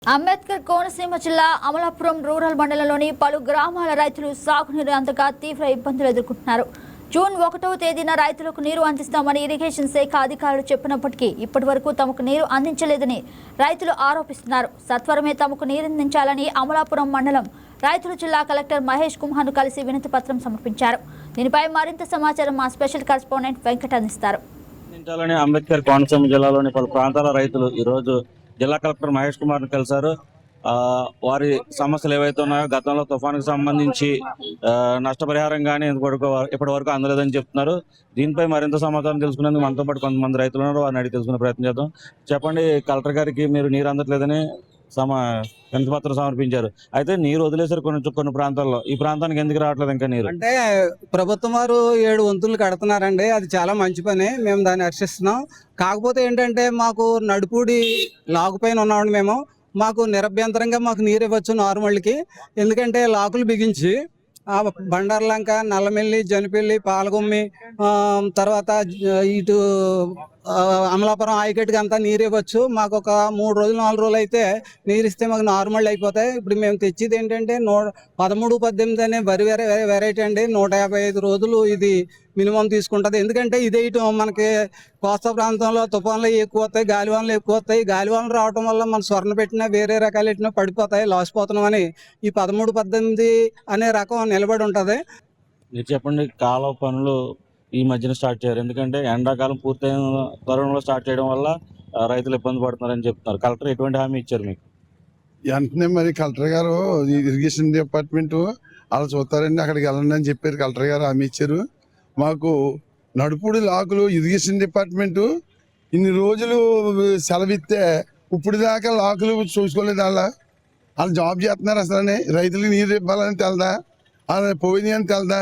అంబేద్కర్ కోనసీమ జిల్లా అమలాపురం రూరల్ మండలంలోని పలు గ్రామాల రైతులు సాగునీరు అందక తీవ్ర ఇబ్బందులు ఎదుర్కొంటున్నారు. జూన్ 1వ తేదీన రైతులకు నీరు అందిస్తామని ఇరిగేషన్ శాఖ అధికారులు చెప్పినప్పటికీ ఇప్పటి వరకు తమకు నీరు అందించలేదని రైతులు ఆరోపిస్తున్నారు. సత్వరమే తమకు నీరందించాలని అమలాపురం మండలం రైతులు జిల్లా కలెక్టర్ మహేష్ కుమార్ను కలిసి వినతి పత్రం సమర్పించారు. దీనిపై మరింత సమాచారం మా స్పెషల్ కరెస్పాండెంట్ వెంకట్ అందిస్తారు. అంబేద్కర్ కోనసీమ జిల్లాలోని పలు ప్రాంతాల రైతులు ఈ రోజు జిల్లా కలెక్టర్ మహేష్ కుమార్ ని కలిశారు. వారి సమస్యలు ఏవైతే ఉన్నాయో గతంలో తుఫానుకు సంబంధించి నష్టపరిహారం కానీ ఇప్పటి వరకు అందలేదని చెప్తున్నారు. దీనిపై మరింత సమాచారం తెలుసుకునేందుకు మనతో పాటు కొంతమంది రైతులు ఉన్నారు. వారిని అడిగి తెలుసుకునే ప్రయత్నం చేద్దాం. చెప్పండి, కలెక్టర్ గారికి మీరు నీరు అందట్లేదని వినతి పత్రం సమర్పించారు. అయితే నీరు వదిలేసారు కొన్ని ప్రాంతాల్లో. ఈ ప్రాంతానికి ఎందుకు రావట్లేదు ఇంకా నీరు? అంటే ప్రభుత్వం వారు 7 వంతులు కడుతున్నారండి. అది చాలా మంచి పని, మేము దాన్ని హర్షిస్తున్నాం. కాకపోతే ఏంటంటే మాకు నడుపూడి లాకు పైన ఉన్నామండి. మాకు నిరభ్యంతరంగా మాకు నీరు ఇవ్వచ్చు నార్మల్కి. ఎందుకంటే లాకులు బిగించి బండార్లంక, నల్లమెల్లి, జనపల్లి, పాలగుమ్మి, తర్వాత ఇటు అమలాపురం ఆయకట్టుకి అంతా నీరు ఇవ్వచ్చు. మాకు ఒక 3 రోజులు 4 రోజులు అయితే నీరు ఇస్తే మాకు నార్మల్ అయిపోతాయి. ఇప్పుడు మేము తెచ్చేది ఏంటంటే 13-18 అనే వెరైటీ అండి. 155 రోజులు ఇది మినిమం తీసుకుంటుంది. ఎందుకంటే ఇదే ఇటు మనకి కోస్తా ప్రాంతంలో తుఫాన్లు ఎక్కువ వస్తాయి, గాలివానలు ఎక్కువ వస్తాయి. గాలివానలు రావడం వల్ల మన స్వర్ణ పెట్టినా వేరే రకాలు పెట్టినా పడిపోతాయి, లాసిపోతున్నామని ఈ 13-18 అనే రకం నిలబడి ఉంటుంది. మీరు చెప్పండి, కాలువ పనులు ఈ మధ్యన స్టార్ట్ చేయారు. ఎందుకంటే ఎండాకాలం పూర్తయిన తరుణంలో స్టార్ట్ చేయడం వల్ల రైతులు ఇబ్బంది పడుతున్నారని చెప్తున్నారు. కలెక్టర్ ఎటువంటి హామీ ఇచ్చారు మీకు? వెంటనే మరి కలెక్టర్ గారు ఇరిగేషన్ డిపార్ట్మెంట్ అలా చూస్తారండి, అక్కడికి వెళ్ళండి అని చెప్పారు. కలెక్టర్ గారు హామీ ఇచ్చారు. మాకు నడుపుడి లాకులు ఇరిగేషన్ డిపార్ట్మెంట్ ఇన్ని రోజులు సెలవిస్తే ఇప్పుడు దాకా లాకులు చూసుకోలేదు. వాళ్ళు జాబ్ చేస్తున్నారు. అసలు రైతులకు నీరు ఇవ్వాలని తెలదా, వాళ్ళ పోయింది అని తెలదా?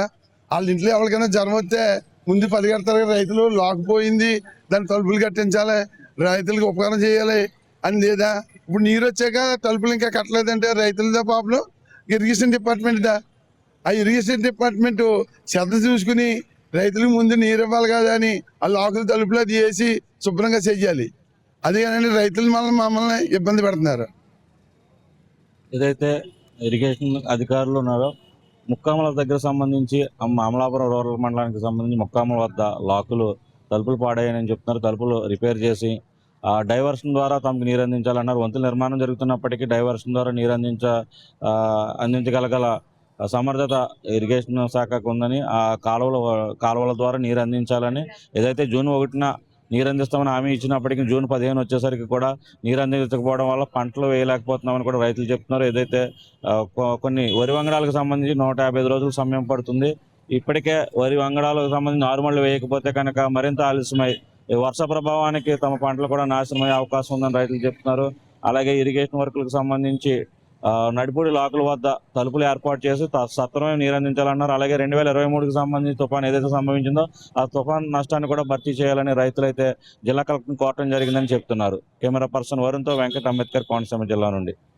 వాళ్ళ ఇంట్లో ఎవరికైనా జ్వరం వస్తే ముందు పరిగెడతారు. రైతులు లాక్ పోయింది, దాన్ని తలుపులు కట్టించాలి, రైతులకు ఉపకారం చేయాలి అని లేదా? ఇప్పుడు నీరు వచ్చాక తలుపులు ఇంకా కట్టలేదంటే రైతులదా ప్రాబ్లం, ఇరిగేషన్ డిపార్ట్మెంట్దా? ఆ ఇరిగేషన్ డిపార్ట్మెంట్ శ్రద్ధ చూసుకుని రైతులకు ముందు నీరు ఇవ్వాలి కదా అని ఆ లాకులు తలుపులు అది వేసి శుభ్రంగా చెయ్యాలి. అదే కానీ రైతులు మమ్మల్ని ఇబ్బంది పెడుతున్నారు. ఏదైతే ఇరిగేషన్ అధికారులు ఉన్నారో ముక్కామల దగ్గర సంబంధించి అమలాపురం రూరల్ మండలానికి సంబంధించి ముక్కామల వద్ద లాకులు తలుపులు పాడాయని చెప్తున్నారు. తలుపులు రిపేర్ చేసి డైవర్షన్ ద్వారా తమకు నీరు అందించాలన్నారు. వంతుల నిర్మాణం జరుగుతున్నప్పటికీ డైవర్షన్ ద్వారా నీరు అందించగల సమర్థత ఇరిగేషన్ శాఖకు ఉందని, ఆ కాలువల ద్వారా నీరు అందించాలని ఏదైతే జూన్ 1న నీరు అందిస్తామని హామీ ఇచ్చినప్పటికీ జూన్ 15 వచ్చేసరికి కూడా నీరు అందించకపోవడం వల్ల పంటలు వేయలేకపోతున్నామని కూడా రైతులు చెప్తున్నారు. ఏదైతే కొన్ని వరి వంగడాలకు సంబంధించి 155 రోజులు సమయం పడుతుంది. ఇప్పటికే వరి వంగడాలకు సంబంధించి నారుమళ్లు వేయకపోతే కనుక మరింత ఆలస్యమై వర్ష ప్రభావానికి తమ పంటలు కూడా నాశనమయ్యే అవకాశం ఉందని రైతులు చెప్తున్నారు. అలాగే ఇరిగేషన్ వర్కులకు సంబంధించి నడిపూడి లాకుల వద్ద తలుపులు ఏర్పాటు చేసి సత్వరమే నీరు అందించాలన్నారు. అలాగే 2023కి సంబంధించి తుఫాన్ ఏదైతే సంభవించిందో ఆ తుఫాన్ నష్టాన్ని కూడా భర్తీ చేయాలని రైతులైతే జిల్లా కలెక్టర్ని కోరటం జరిగిందని చెప్తున్నారు. కెమెరా పర్సన్ వరుణ్తో వెంకట్, అంబేద్కర్ కోనసీమ జిల్లా నుండి.